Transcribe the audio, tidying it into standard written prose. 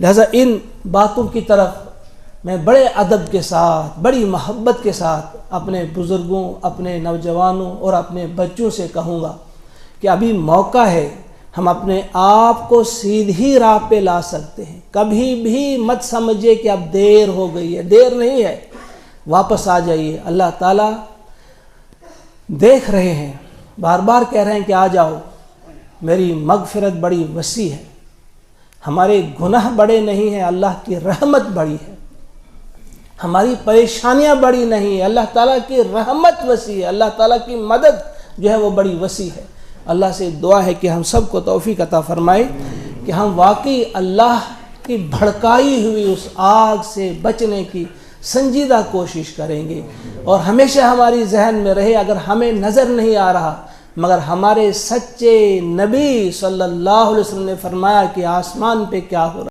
لہذا ان باتوں کی طرف میں بڑے ادب کے ساتھ، بڑی محبت کے ساتھ اپنے بزرگوں، اپنے نوجوانوں اور اپنے بچوں سے کہوں گا کہ ابھی موقع ہے، ہم اپنے آپ کو سیدھی راہ پہ لا سکتے ہیں۔ کبھی بھی مت سمجھے کہ اب دیر ہو گئی ہے، دیر نہیں ہے، واپس آ جائیے۔ اللہ تعالیٰ دیکھ رہے ہیں، بار بار کہہ رہے ہیں کہ آ جاؤ، میری مغفرت بڑی وسیع ہے، ہمارے گناہ بڑے نہیں ہیں، اللہ کی رحمت بڑی ہے، ہماری پریشانیاں بڑی نہیں ہیں، اللہ تعالیٰ کی رحمت وسیع ہے، اللہ تعالیٰ کی مدد جو ہے وہ بڑی وسیع ہے۔ اللہ سے دعا ہے کہ ہم سب کو توفیق عطا فرمائے کہ ہم واقعی اللہ کی بھڑکائی ہوئی اس آگ سے بچنے کی سنجیدہ کوشش کریں گے، اور ہمیشہ ہماری ذہن میں رہے، اگر ہمیں نظر نہیں آ رہا مگر ہمارے سچے نبی صلی اللہ علیہ وسلم نے فرمایا کہ آسمان پہ کیا ہو رہا ہے۔